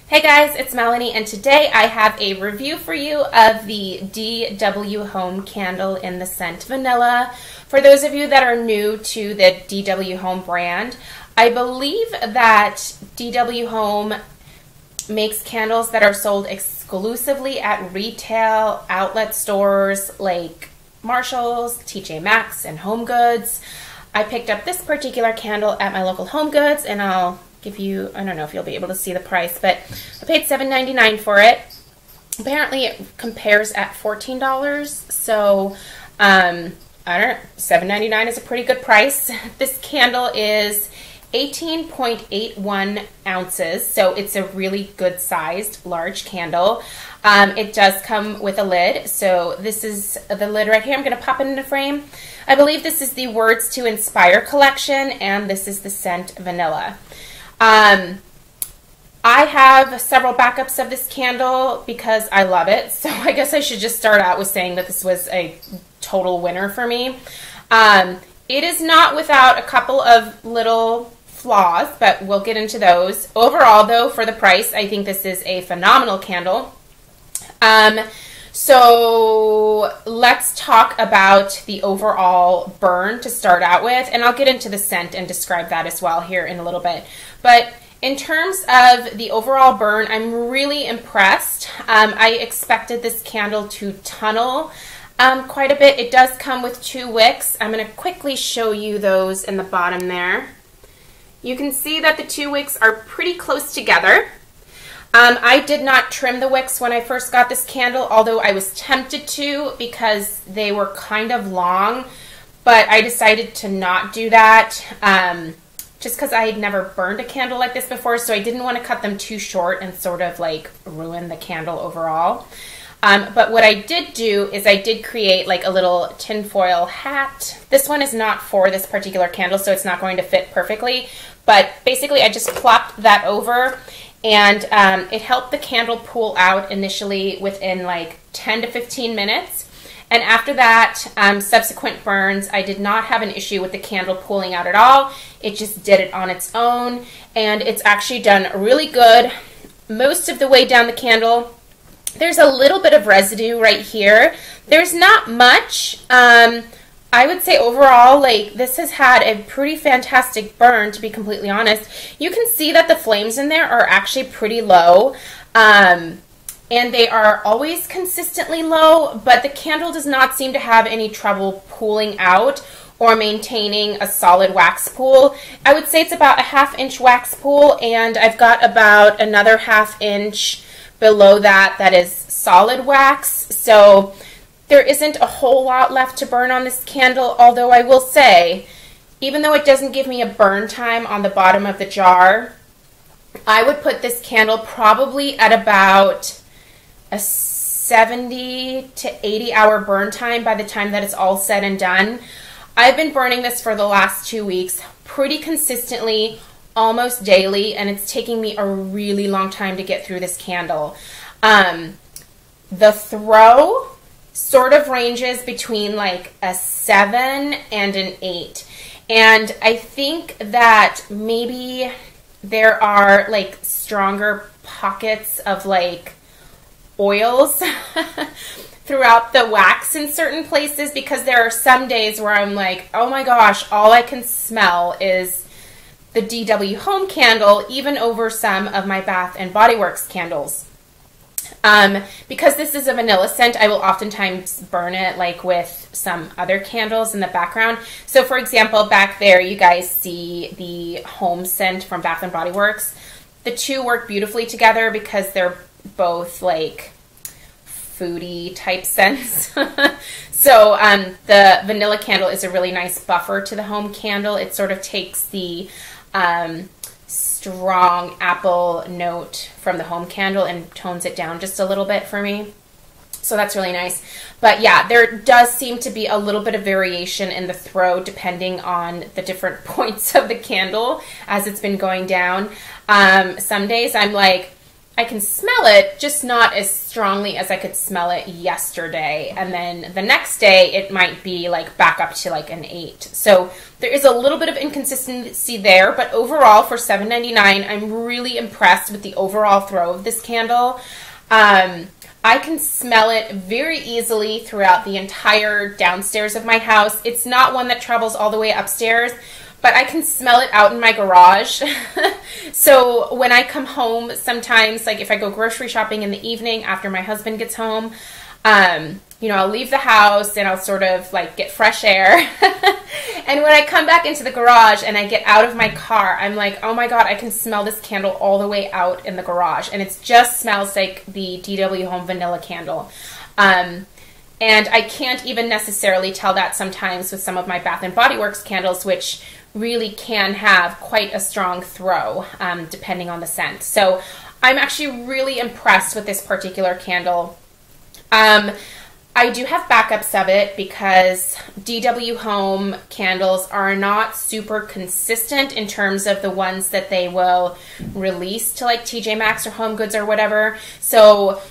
Hey guys, it's Melanie, and today I have a review for you of the DW Home candle in the scent Vanilla. For those of you that are new to the DW Home brand, I believe that DW Home makes candles that are sold exclusively at retail outlet stores like Marshall's, TJ Maxx, and Home Goods. I picked up this particular candle at my local Home Goods, and I'll give you, I don't know if you'll be able to see the price, but I paid $7.99 for it. Apparently it compares at $14, so I don't know, $7.99 is a pretty good price. This candle is 18.81 ounces, so it's a really good sized large candle. It does come with a lid, so this is the lid right here. I'm going to pop it in a frame. I believe this is the Words to Inspire collection, and this is the scent Vanilla. I have several backups of this candle because I love it, so I guess I should just start out with saying that this was a total winner for me. It is not without a couple of little flaws, but we'll get into those. Overall, though, for the price, I think this is a phenomenal candle. So let's talk about the overall burn to start out with, and I'll get into the scent and describe that as well here in a little bit. But in terms of the overall burn, I'm really impressed. I expected this candle to tunnel quite a bit. It does come with 2 wicks. I'm going to quickly show you those in the bottom there. You can see that the 2 wicks are pretty close together. I did not trim the wicks when I first got this candle, although I was tempted to because they were kind of long, but I decided to not do that just because I had never burned a candle like this before, so I didn't want to cut them too short and sort of like ruin the candle overall. But what I did do is I did create like a little tinfoil hat. This one is not for this particular candle, so it's not going to fit perfectly, but basically I just plopped that over, and it helped the candle pool out initially within like 10 to 15 minutes. And after that, subsequent burns, I did not have an issue with the candle pooling out at all. It just did it on its own, and it's actually done really good most of the way down the candle. There's a little bit of residue right here. There's not much. I would say overall, like, this has had a pretty fantastic burn, to be completely honest. You can see that the flames in there are actually pretty low, and they are always consistently low, but the candle does not seem to have any trouble pooling out or maintaining a solid wax pool. I would say it's about a 1/2 inch wax pool, and I've got about another 1/2 inch below that is solid wax. So there isn't a whole lot left to burn on this candle, although I will say, even though it doesn't give me a burn time on the bottom of the jar, I would put this candle probably at about a 70 to 80 hour burn time by the time that it's all said and done. I've been burning this for the last 2 weeks pretty consistently, almost daily, and it's taking me a really long time to get through this candle. The throw sort of ranges between like a 7 and an 8. And I think that maybe there are like stronger pockets of like oils throughout the wax in certain places, because there are some days where I'm like, oh my gosh, all I can smell is the DW Home candle, even over some of my Bath and Body Works candles. Because this is a vanilla scent, I will oftentimes burn it like with some other candles in the background. So for example, back there you guys see the home scent from Bath and Body Works. The two work beautifully together because they're both like foodie type scents. So the vanilla candle is a really nice buffer to the home candle. It sort of takes the strong apple note from the home candle and tones it down just a little bit for me. So that's really nice. But yeah, there does seem to be a little bit of variation in the throw depending on the different points of the candle as it's been going down. Some days I'm like, I can smell it, just not as strongly as I could smell it yesterday. And then the next day, it might be like back up to like an 8. So there is a little bit of inconsistency there, but overall for $7.99, I'm really impressed with the overall throw of this candle. I can smell it very easily throughout the entire downstairs of my house. It's not one that travels all the way upstairs, but I can smell it out in my garage. So when I come home, sometimes, like if I go grocery shopping in the evening after my husband gets home, you know, I'll leave the house and I'll sort of like get fresh air. And when I come back into the garage and I get out of my car, I'm like, oh my God, I can smell this candle all the way out in the garage. And it just smells like the DW Home Vanilla candle. And I can't even necessarily tell that sometimes with some of my Bath & Body Works candles, which really can have quite a strong throw depending on the scent. So I'm actually really impressed with this particular candle. I do have backups of it because DW Home candles are not super consistent in terms of the ones that they will release to like TJ Maxx or Home Goods or whatever. So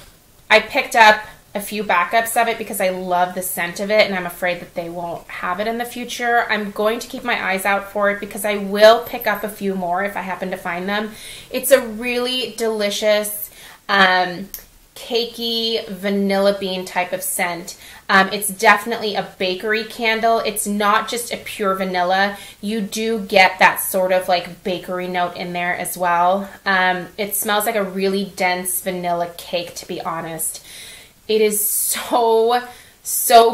I picked up a few backups of it because I love the scent of it and I'm afraid that they won't have it in the future. I'm going to keep my eyes out for it because I will pick up a few more if I happen to find them. It's a really delicious, cakey vanilla bean type of scent. It's definitely a bakery candle. It's not just a pure vanilla. You do get that sort of like bakery note in there as well. It smells like a really dense vanilla cake, to be honest. It is so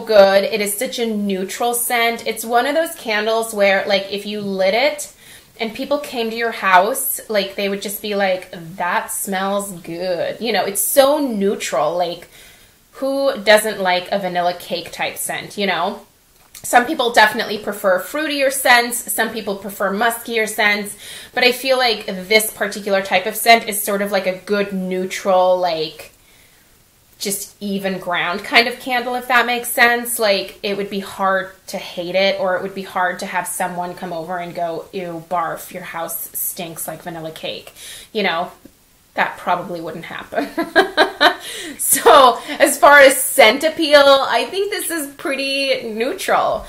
good. It is such a neutral scent. It's one of those candles where like if you lit it and people came to your house, like they would just be like, that smells good. You know, it's so neutral. Like who doesn't like a vanilla cake type scent, you know? Some people definitely prefer fruitier scents. Some people prefer muskier scents. But I feel like this particular type of scent is sort of like a good neutral, like just even ground kind of candle, if that makes sense. Like it would be hard to hate it, or it would be hard to have someone come over and go, ew, barf, your house stinks like vanilla cake. You know, that probably wouldn't happen. So as far as scent appeal, I think this is pretty neutral.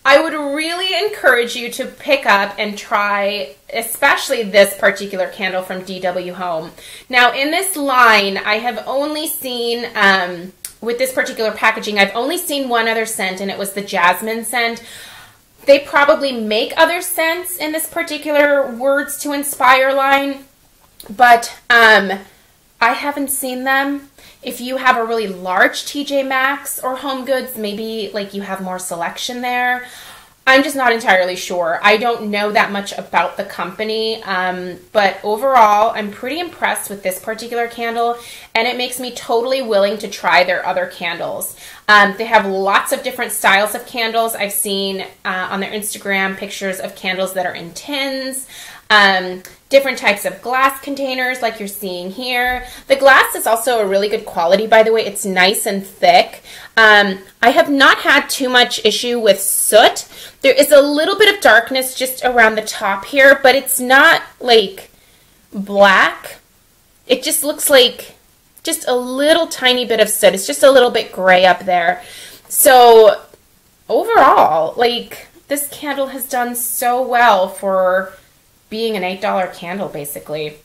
I would really encourage you to pick up and try, especially this particular candle from DW Home. Now, in this line, I have only seen, with this particular packaging, I've only seen one other scent, and it was the jasmine scent. They probably make other scents in this particular Words to Inspire line, but I haven't seen them. If you have a really large TJ Maxx or Home Goods, maybe like you have more selection there. I'm just not entirely sure. I don't know that much about the company, but overall, I'm pretty impressed with this particular candle, and it makes me totally willing to try their other candles. They have lots of different styles of candles. I've seen on their Instagram pictures of candles that are in tins, different types of glass containers like you're seeing here. The glass is also a really good quality, by the way. It's nice and thick. I have not had too much issue with soot. There is a little bit of darkness just around the top here, but it's not like black. It just looks like just a little tiny bit of soot. It's just a little bit gray up there. So overall, like this candle has done so well for being an $8 candle, basically.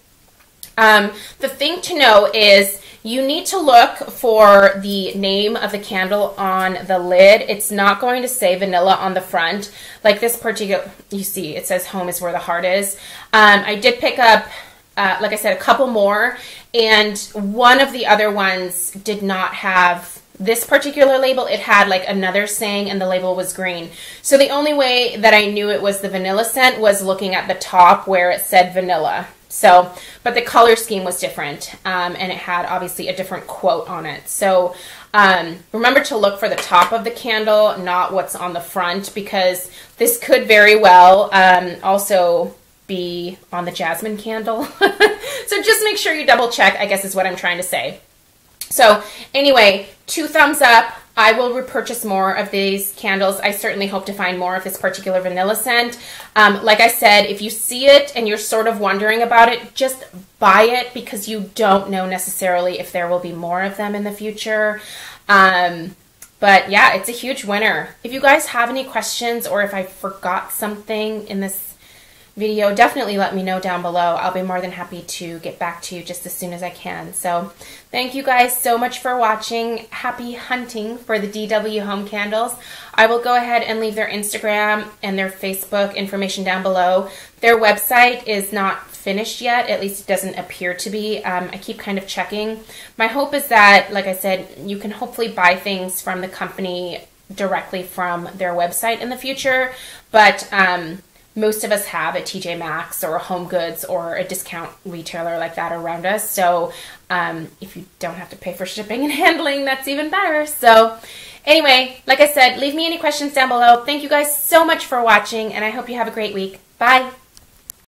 The thing to know is you need to look for the name of the candle on the lid. It's not going to say vanilla on the front. Like this particular, you see, it says home is where the heart is. I did pick up, like I said, a couple more, and one of the other ones did not have this particular label. It had like another saying, and the label was green. So the only way that I knew it was the vanilla scent was looking at the top where it said vanilla. So, but the color scheme was different, and it had obviously a different quote on it. So remember to look for the top of the candle, not what's on the front, because this could very well also be on the jasmine candle. So just make sure you double check, I guess is what I'm trying to say. So anyway, 2 thumbs up. I will repurchase more of these candles. I certainly hope to find more of this particular vanilla scent. Like I said, if you see it and you're sort of wondering about it, just buy it because you don't know necessarily if there will be more of them in the future. But yeah, it's a huge winner. If you guys have any questions or if I forgot something in this video, definitely let me know down below. I'll be more than happy to get back to you just as soon as I can. So thank you guys so much for watching. Happy hunting for the DW Home Candles. I will go ahead and leave their Instagram and their Facebook information down below. Their website is not finished yet, at least it doesn't appear to be. I keep kind of checking. My hope is that, like I said, you can hopefully buy things from the company directly from their website in the future, but most of us have a TJ Maxx or a Home Goods or a discount retailer like that around us. So if you don't have to pay for shipping and handling, that's even better. So anyway, like I said, leave me any questions down below. Thank you guys so much for watching, and I hope you have a great week. Bye.